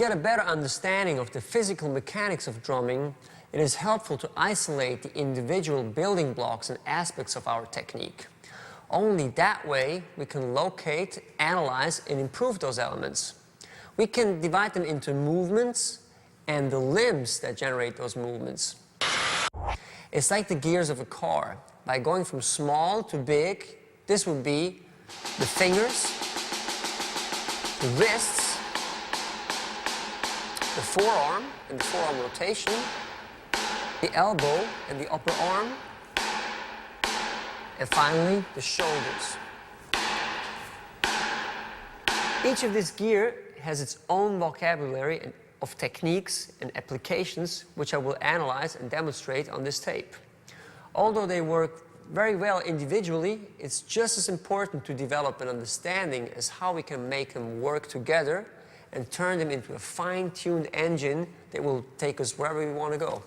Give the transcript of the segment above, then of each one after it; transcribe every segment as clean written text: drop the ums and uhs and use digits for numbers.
get a better understanding of the physical mechanics of drumming, it is helpful to isolate the individual building blocks and aspects of our technique. Only that way we can locate, analyze, and improve those elements. We can divide them into movements and the limbs that generate those movements. It's like the gears of a car. By going from small to big, this would be the fingers, the wrists, the forearm and the forearm rotation, the elbow and the upper arm, and finally the shoulders. Each of this gear has its own vocabulary of techniques and applications which I will analyze and demonstrate on this tape. Although they work very well individually, it's just as important to develop an understanding as how we can make them work together and turn them into a fine-tuned engine that will take us wherever we want to go.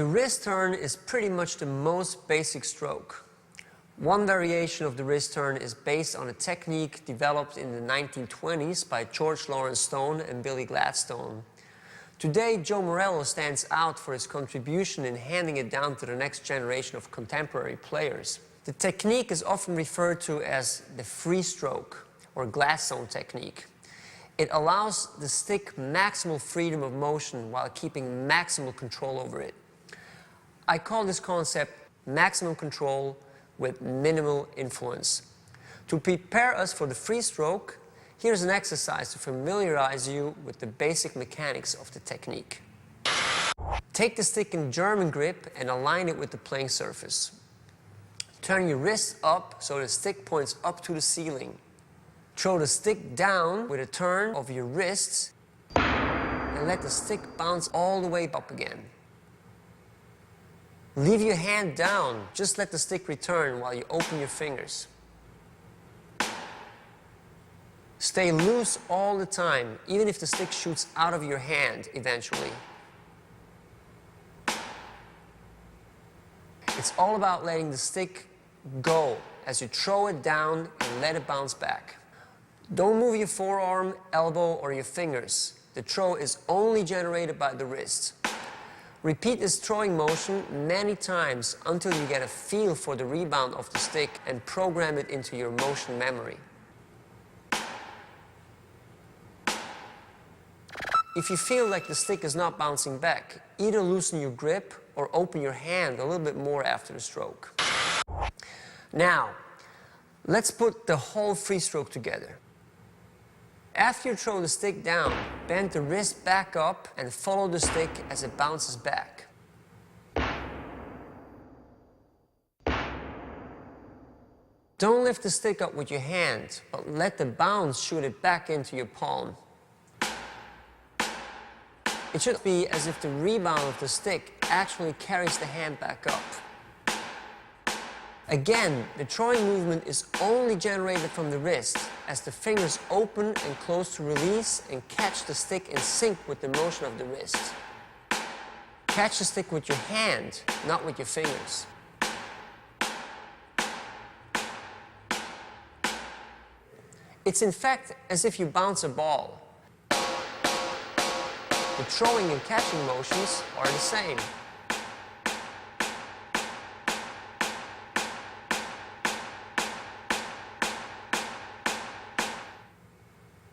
The wrist turn is pretty much the most basic stroke. One variation of the wrist turn is based on a technique developed in the 1920s by George Lawrence Stone and Billy Gladstone. Today, Joe Morello stands out for his contribution in handing it down to the next generation of contemporary players. The technique is often referred to as the free stroke or Gladstone technique. It allows the stick maximal freedom of motion while keeping maximal control over it. I call this concept maximum control with minimal influence. To prepare us for the free stroke, here's an exercise to familiarize you with the basic mechanics of the technique. Take the stick in German grip and align it with the playing surface. Turn your wrist up so the stick points up to the ceiling. Throw the stick down with a turn of your wrists and let the stick bounce all the way up again. Leave your hand down, just let the stick return while you open your fingers. Stay loose all the time, even if the stick shoots out of your hand eventually. It's all about letting the stick go as you throw it down and let it bounce back. Don't move your forearm, elbow, or your fingers. The throw is only generated by the wrist. Repeat this throwing motion many times until you get a feel for the rebound of the stick and program it into your motion memory. If you feel like the stick is not bouncing back, either loosen your grip or open your hand a little bit more after the stroke. Now, let's put the whole free stroke together. After you throw the stick down, bend the wrist back up and follow the stick as it bounces back. Don't lift the stick up with your hand, but let the bounce shoot it back into your palm. It should be as if the rebound of the stick actually carries the hand back up. Again, the throwing movement is only generated from the wrist as the fingers open and close to release and catch the stick in sync with the motion of the wrist. Catch the stick with your hand, not with your fingers. It's in fact as if you bounce a ball. The throwing and catching motions are the same.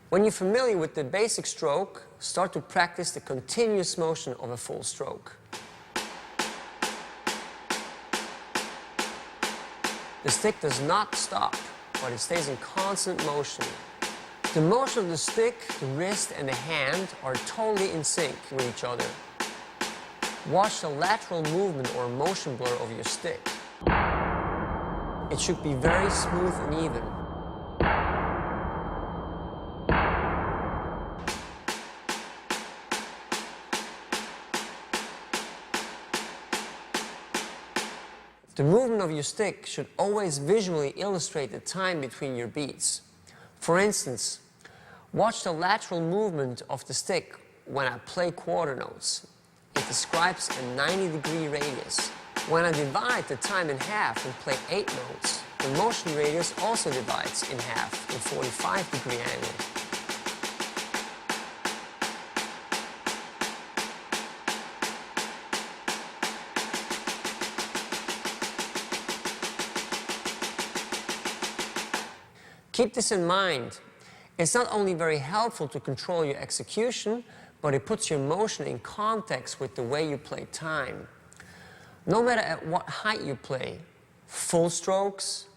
When you're familiar with the basic stroke, start to practice the continuous motion of a full stroke. The stick does not stop, but it stays in constant motion. The motion of the stick, the wrist, and the hand are totally in sync with each other. Watch the lateral movement or motion blur of your stick. It should be very smooth and even. of your stick should always visually illustrate the time between your beats. For instance, watch the lateral movement of the stick when I play quarter notes. It describes a 90-degree radius. When I divide the time in half and play 8 notes, the motion radius also divides in half in 45-degree angle. Keep this in mind. It's not only very helpful to control your execution, but it puts your motion in context with the way you play time. No matter at what height you play, full strokes,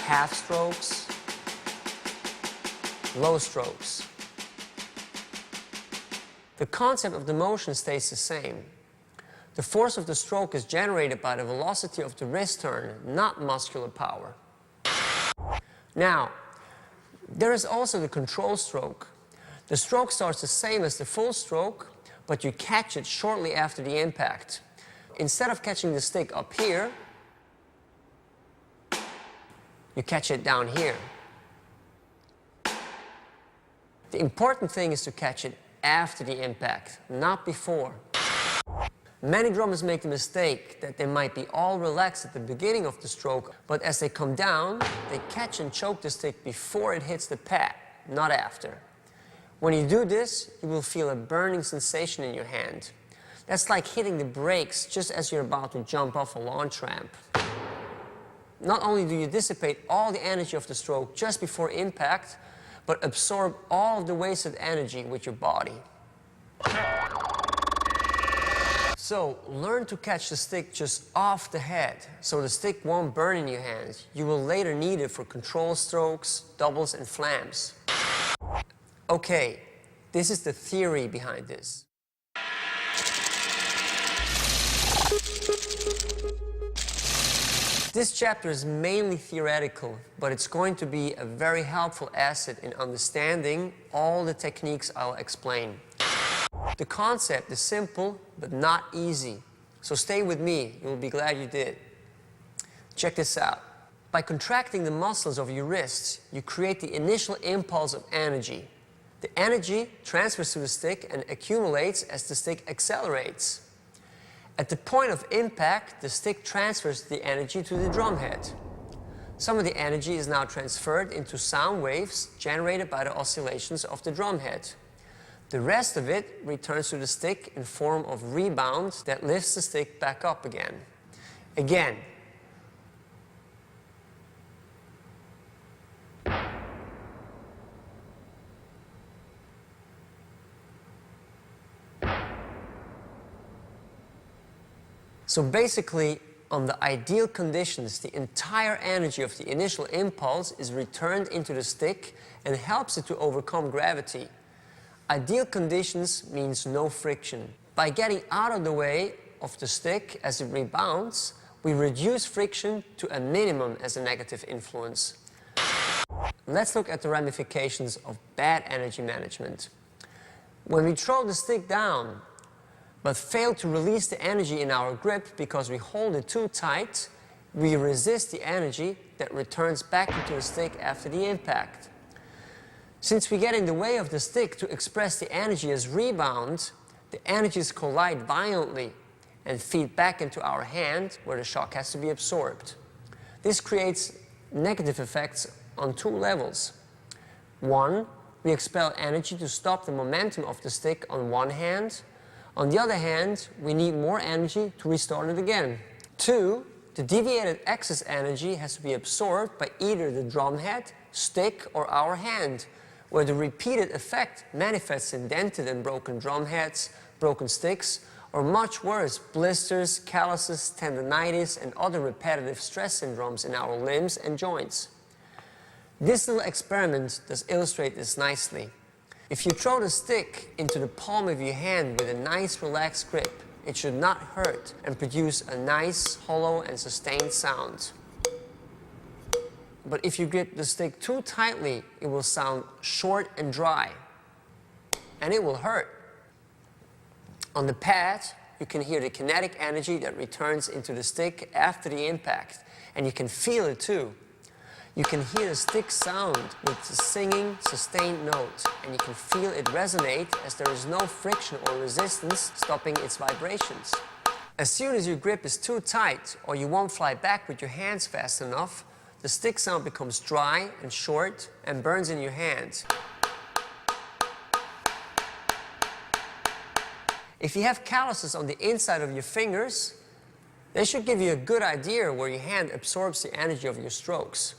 half strokes, low strokes, the concept of the motion stays the same. The force of the stroke is generated by the velocity of the wrist turn, not muscular power. Now, there is also the control stroke. The stroke starts the same as the full stroke, but you catch it shortly after the impact. Instead of catching the stick up here, you catch it down here. The important thing is to catch it after the impact, not before. Many drummers make the mistake that they might be all relaxed at the beginning of the stroke, but as they come down, they catch and choke the stick before it hits the pad, not after. When you do this, you will feel a burning sensation in your hand. That's like hitting the brakes just as you're about to jump off a launch ramp. Not only do you dissipate all the energy of the stroke just before impact, but absorb all of the wasted energy with your body. So, learn to catch the stick just off the head, so the stick won't burn in your hands. You will later need it for control strokes, doubles, and flams. Okay, this is the theory behind this. This chapter is mainly theoretical, but it's going to be a very helpful asset in understanding all the techniques I'll explain. The concept is simple, but not easy. So stay with me, you'll be glad you did. Check this out. By contracting the muscles of your wrists, you create the initial impulse of energy. The energy transfers to the stick and accumulates as the stick accelerates. At the point of impact, the stick transfers the energy to the drum head. Some of the energy is now transferred into sound waves generated by the oscillations of the drum head. The rest of it returns to the stick in form of rebound that lifts the stick back up again. So basically, on the ideal conditions, the entire energy of the initial impulse is returned into the stick and helps it to overcome gravity. Ideal conditions means no friction. By getting out of the way of the stick as it rebounds, we reduce friction to a minimum as a negative influence. Let's look at the ramifications of bad energy management. When we throw the stick down, but fail to release the energy in our grip because we hold it too tight, we resist the energy that returns back into the stick after the impact. Since we get in the way of the stick to express the energy as rebound, the energies collide violently and feed back into our hand where the shock has to be absorbed. This creates negative effects on 2 levels. 1, we expel energy to stop the momentum of the stick on one hand. On the other hand, we need more energy to restart it again. 2, the deviated excess energy has to be absorbed by either the drum head, stick, or our hand, where the repeated effect manifests in dented and broken drum heads, broken sticks, or much worse, blisters, calluses, tendinitis, and other repetitive stress syndromes in our limbs and joints. This little experiment does illustrate this nicely. If you throw the stick into the palm of your hand with a nice relaxed grip, it should not hurt and produce a nice, hollow, and sustained sound. But if you grip the stick too tightly, it will sound short and dry, and it will hurt. On the pad, you can hear the kinetic energy that returns into the stick after the impact, and you can feel it too. You can hear the stick sound with the singing, sustained note, and you can feel it resonate as there is no friction or resistance stopping its vibrations. As soon as your grip is too tight or you won't fly back with your hands fast enough, the stick sound becomes dry and short and burns in your hand. If you have calluses on the inside of your fingers, they should give you a good idea where your hand absorbs the energy of your strokes.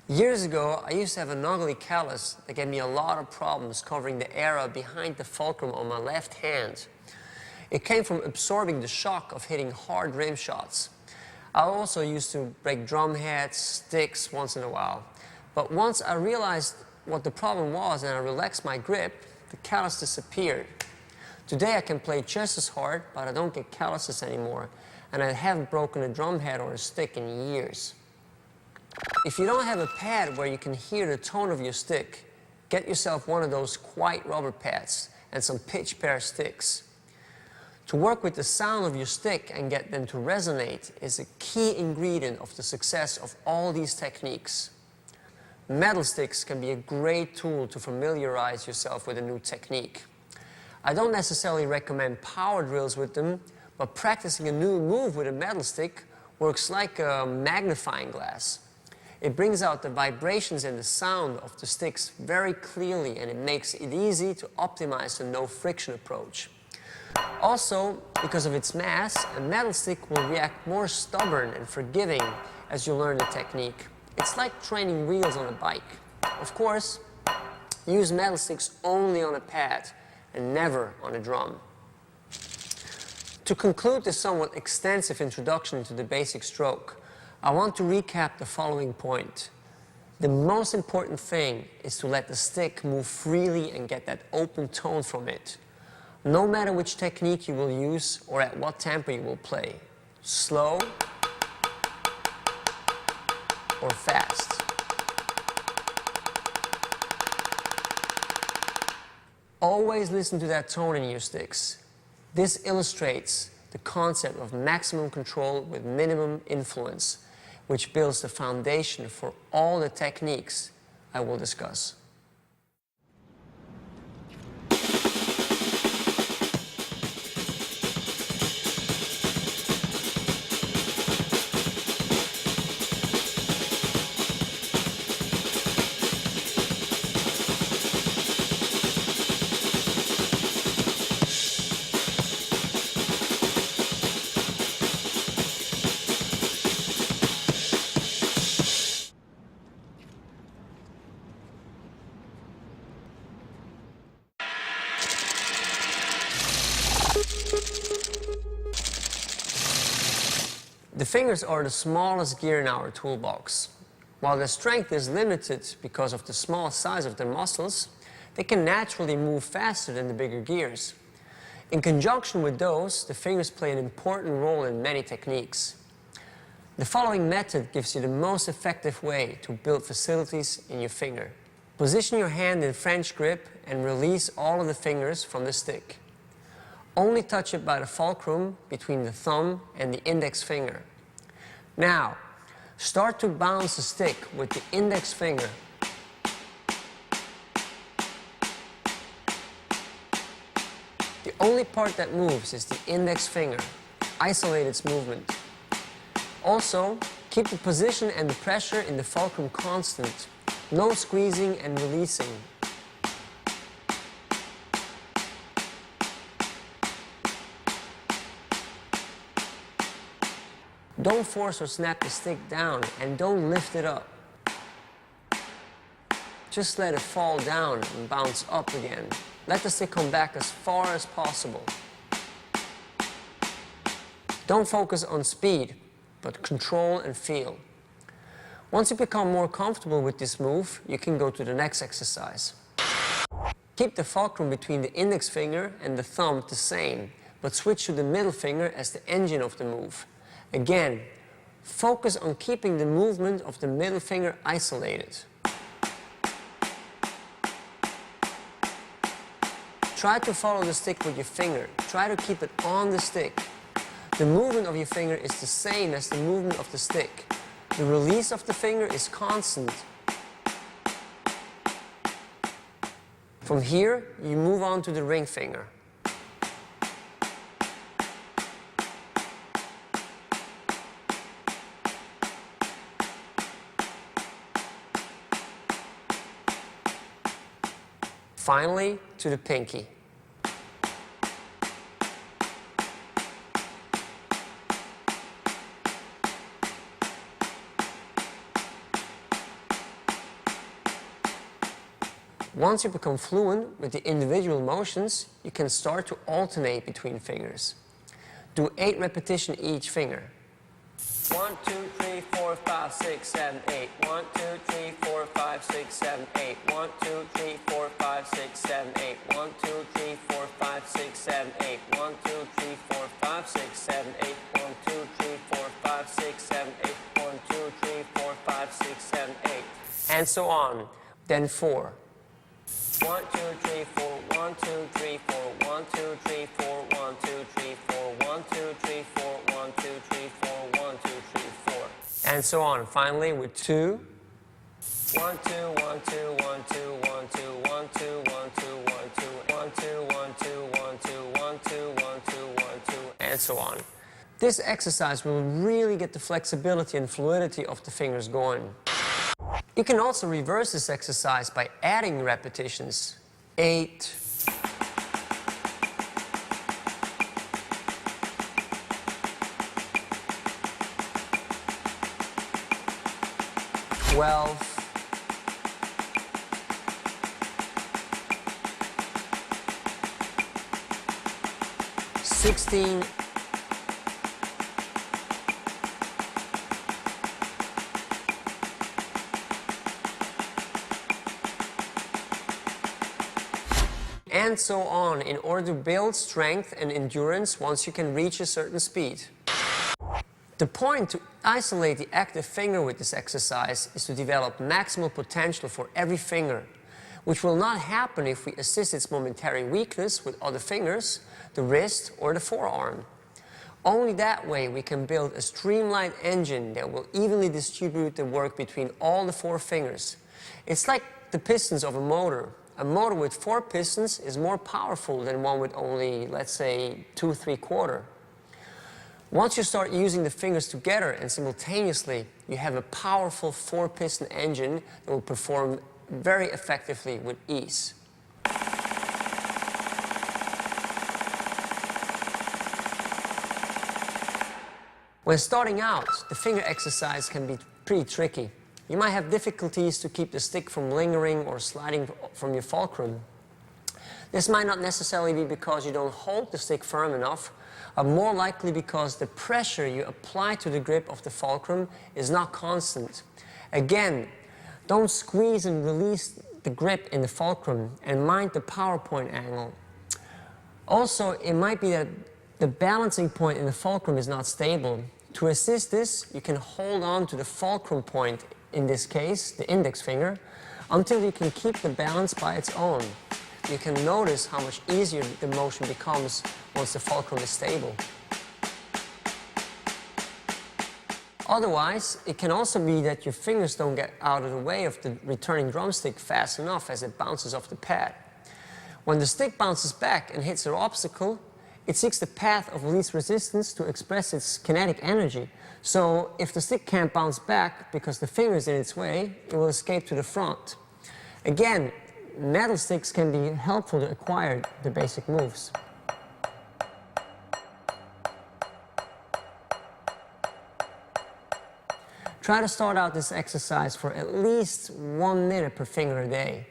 Years ago, I used to have an ugly callus that gave me a lot of problems covering the area behind the fulcrum on my left hand. It came from absorbing the shock of hitting hard rim shots. I also used to break drum heads, sticks once in a while. But once I realized what the problem was and I relaxed my grip, the callus disappeared. Today I can play just as hard, but I don't get calluses anymore, and I haven't broken a drum head or a stick in years. If you don't have a pad where you can hear the tone of your stick, get yourself one of those quiet rubber pads and some pitch pair sticks. To work with the sound of your stick and get them to resonate is a key ingredient of the success of all these techniques. Metal sticks can be a great tool to familiarize yourself with a new technique. I don't necessarily recommend power drills with them, but practicing a new move with a metal stick works like a magnifying glass. It brings out the vibrations and the sound of the sticks very clearly, and it makes it easy to optimize the no friction approach. Also, because of its mass, a metal stick will react more stubborn and forgiving as you learn the technique. It's like training wheels on a bike. Of course, use metal sticks only on a pad and never on a drum. To conclude this somewhat extensive introduction into the basic stroke, I want to recap the following point. The most important thing is to let the stick move freely and get that open tone from it. No matter which technique you will use or at what tempo you will play, slow or fast. Always listen to that tone in your sticks. This illustrates the concept of maximum control with minimum influence, which builds the foundation for all the techniques I will discuss. The fingers are the smallest gear in our toolbox. While their strength is limited because of the small size of their muscles, they can naturally move faster than the bigger gears. In conjunction with those, the fingers play an important role in many techniques. The following method gives you the most effective way to build facilities in your finger. Position your hand in French grip and release all of the fingers from the stick. Only touch it by the fulcrum between the thumb and the index finger. Now, start to bounce the stick with the index finger. The only part that moves is the index finger. Isolate its movement. Also, keep the position and the pressure in the fulcrum constant. No squeezing and releasing. Don't force or snap the stick down, and don't lift it up. Just let it fall down and bounce up again. Let the stick come back as far as possible. Don't focus on speed, but control and feel. Once you become more comfortable with this move, you can go to the next exercise. Keep the fulcrum between the index finger and the thumb the same, but switch to the middle finger as the engine of the move. Again, focus on keeping the movement of the middle finger isolated. Try to follow the stick with your finger. Try to keep it on the stick. The movement of your finger is the same as the movement of the stick. The release of the finger is constant. From here, you move on to the ring finger. Finally, to the pinky. Once you become fluent with the individual motions, you can start to alternate between fingers. Do 8 repetitions each finger. 1, 2, 3, 4, 5, 6, 7, 8. 1, 2, 3, 4, 5, 6, 7, 8. 1, 2, 3, 4, 5, 6, 7, 8. 1, 2, 3, 4, 5, 6, 7, 8. 1, 2, 3, 4, 5, 6, 7, 8. 1, 2, 3, 4, 5, 6, 7, 8. 1, 2, 3, 4, 5, 6, 7, 8. And so on. Then 4. 1, 2, 3, 4, 1, 2, 3, 4, 1, 2, 3, 4, 1, 2, 3, 4, 1, 2, 3, 4, 1, 2, 3, 4, 1, 2, 3, 4. And so on. Finally, with 2. 1, 2, 1, 2, 1, 2, 1, 2, 1, 2, 1, 2, 1, 2, 1, 2, 1, 2, 1, 2, 1, 2, 1, 2, 1, 2, and so on. This exercise will really get the flexibility and fluidity of the fingers going. You can also reverse this exercise by adding repetitions. 8, 12, 16, and so on, in order to build strength and endurance once you can reach a certain speed. The point to isolate the active finger with this exercise is to develop maximal potential for every finger, which will not happen if we assist its momentary weakness with other fingers, the wrist or the forearm. Only that way we can build a streamlined engine that will evenly distribute the work between all the 4 fingers. It's like the pistons of a motor. A motor with 4 pistons is more powerful than one with only, let's say, 2 3/4. Once you start using the fingers together and simultaneously, you have a powerful 4-piston engine that will perform very effectively with ease. When starting out, the finger exercise can be pretty tricky. You might have difficulties to keep the stick from lingering or sliding from your fulcrum. This might not necessarily be because you don't hold the stick firm enough, but more likely because the pressure you apply to the grip of the fulcrum is not constant. Again, don't squeeze and release the grip in the fulcrum, and mind the power point angle. Also, it might be that the balancing point in the fulcrum is not stable. To assist this, you can hold on to the fulcrum point, in this case, the index finger, until you can keep the balance by its own. You can notice how much easier the motion becomes once the fulcrum is stable. Otherwise, it can also be that your fingers don't get out of the way of the returning drumstick fast enough as it bounces off the pad. When the stick bounces back and hits an obstacle, it seeks the path of least resistance to express its kinetic energy. So if the stick can't bounce back because the finger is in its way, it will escape to the front. Again, metal sticks can be helpful to acquire the basic moves. Try to start out this exercise for at least 1 minute per finger a day.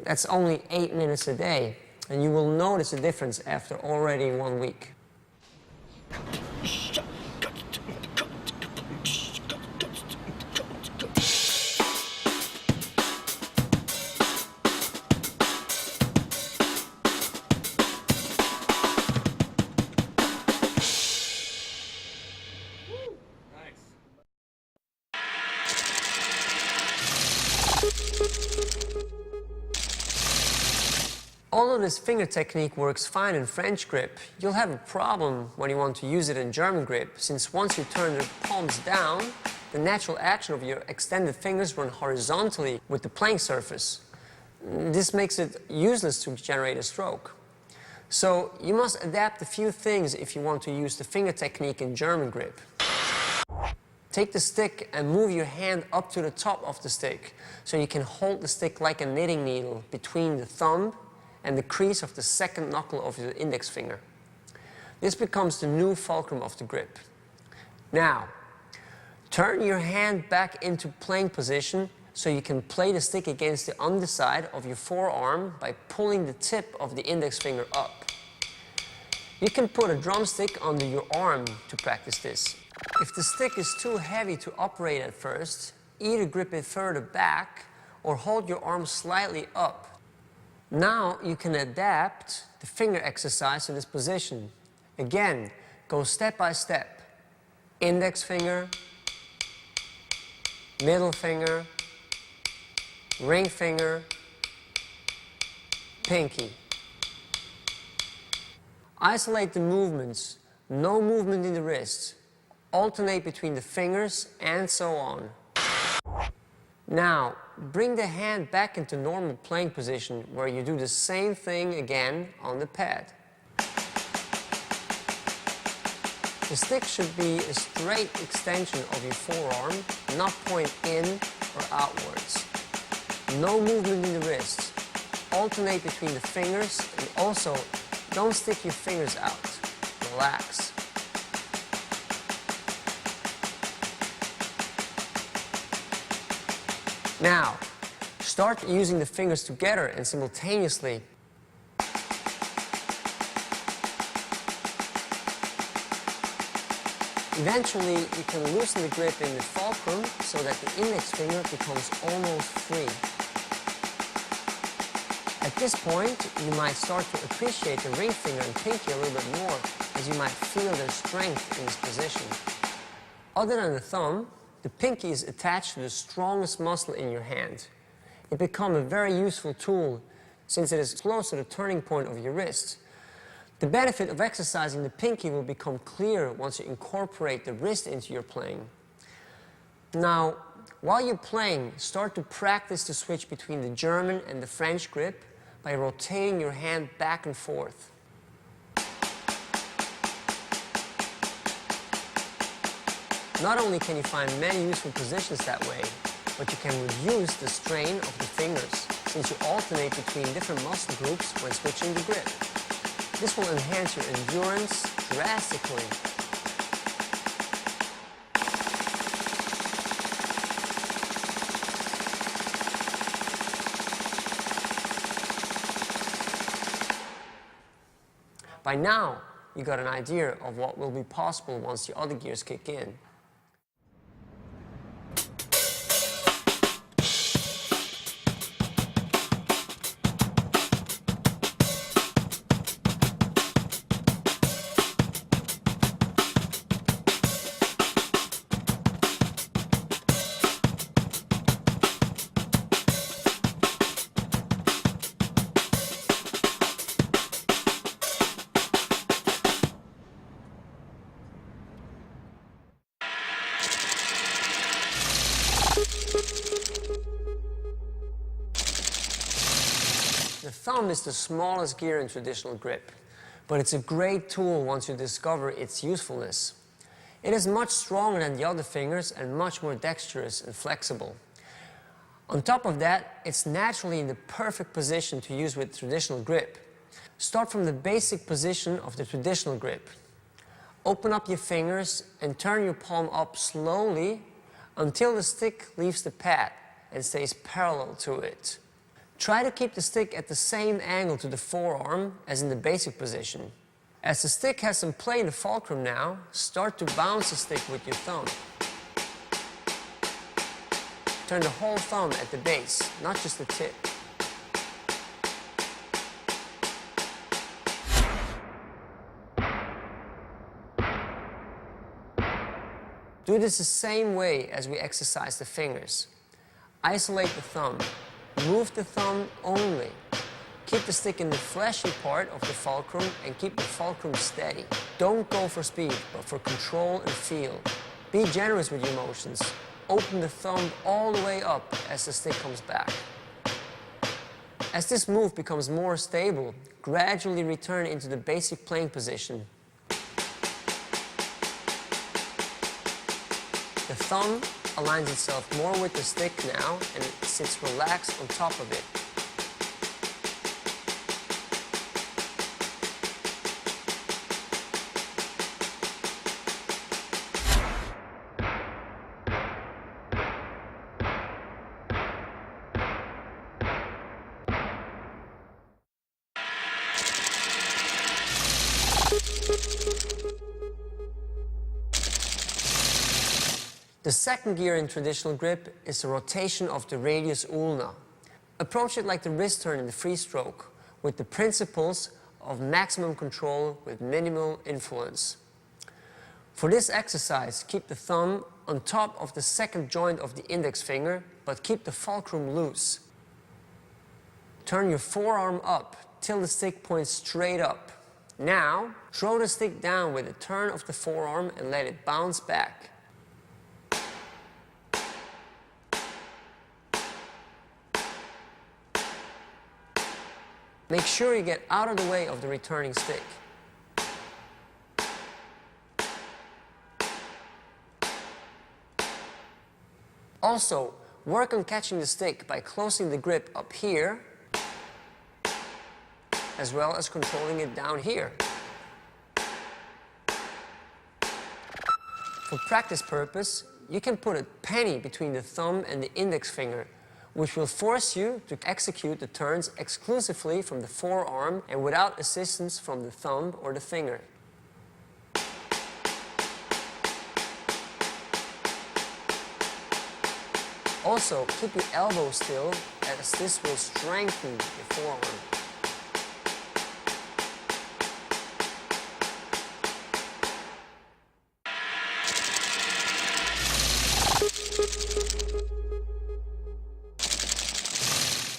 That's only 8 minutes a day, and you will notice a difference after already 1 week. Although this finger technique works fine in French grip, you'll have a problem when you want to use it in German grip, since once you turn the palms down, the natural action of your extended fingers run horizontally with the playing surface. This makes it useless to generate a stroke. So you must adapt a few things if you want to use the finger technique in German grip. Take the stick and move your hand up to the top of the stick, so you can hold the stick like a knitting needle between the thumb and the crease of the second knuckle of your index finger. This becomes the new fulcrum of the grip. Now, turn your hand back into playing position so you can play the stick against the underside of your forearm by pulling the tip of the index finger up. You can put a drumstick under your arm to practice this. If the stick is too heavy to operate at first, either grip it further back or hold your arm slightly up. Now you can adapt the finger exercise to this position. Again, go step by step. Index finger, middle finger, ring finger, pinky. Isolate the movements, no movement in the wrists. Alternate between the fingers and so on. Now, bring the hand back into normal playing position where you do the same thing again on the pad. The stick should be a straight extension of your forearm, not point in or outwards. No movement in the wrists. Alternate between the fingers and also don't stick your fingers out. Relax. Now, start using the fingers together and simultaneously. Eventually, you can loosen the grip in the fulcrum so that the index finger becomes almost free. At this point, you might start to appreciate the ring finger and pinky a little bit more, as you might feel their strength in this position. Other than the thumb, the pinky is attached to the strongest muscle in your hand. It becomes a very useful tool since it is close to the turning point of your wrist. The benefit of exercising the pinky will become clear once you incorporate the wrist into your playing. Now, while you're playing, start to practice the switch between the German and the French grip by rotating your hand back and forth. Not only can you find many useful positions that way, but you can reduce the strain of the fingers, since you alternate between different muscle groups when switching the grip. This will enhance your endurance drastically. By now, you got an idea of what will be possible once the other gears kick in. The thumb is the smallest gear in traditional grip, but it's a great tool once you discover its usefulness. It is much stronger than the other fingers and much more dexterous and flexible. On top of that, it's naturally in the perfect position to use with traditional grip. Start from the basic position of the traditional grip. Open up your fingers and turn your palm up slowly until the stick leaves the pad and stays parallel to it. Try to keep the stick at the same angle to the forearm as in the basic position. As the stick has some play in the fulcrum now, start to bounce the stick with your thumb. Turn the whole thumb at the base, not just the tip. Do this the same way as we exercise the fingers. Isolate the thumb. Move the thumb only. Keep the stick in the fleshy part of the fulcrum and keep the fulcrum steady. Don't go for speed, but for control and feel. Be generous with your motions. Open the thumb all the way up as the stick comes back. As this move becomes more stable, gradually return into the basic playing position. The thumb aligns itself more with the stick now and it sits relaxed on top of it. The second gear in traditional grip is the rotation of the radius ulna. Approach it like the wrist turn in the free stroke, with the principles of maximum control with minimal influence. For this exercise, keep the thumb on top of the second joint of the index finger, but keep the fulcrum loose. Turn your forearm up till the stick points straight up. Now, throw the stick down with a turn of the forearm and let it bounce back. Make sure you get out of the way of the returning stick. Also, work on catching the stick by closing the grip up here, as well as controlling it down here. For practice purpose, you can put a penny between the thumb and the index finger, which will force you to execute the turns exclusively from the forearm and without assistance from the thumb or the finger. Also, keep your elbow still, as this will strengthen your forearm.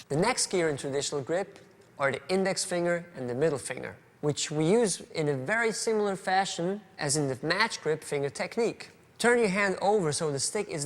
The next gear in traditional grip are the index finger and the middle finger, which we use in a very similar fashion as in the match grip finger technique. Turn your hand over so the stick is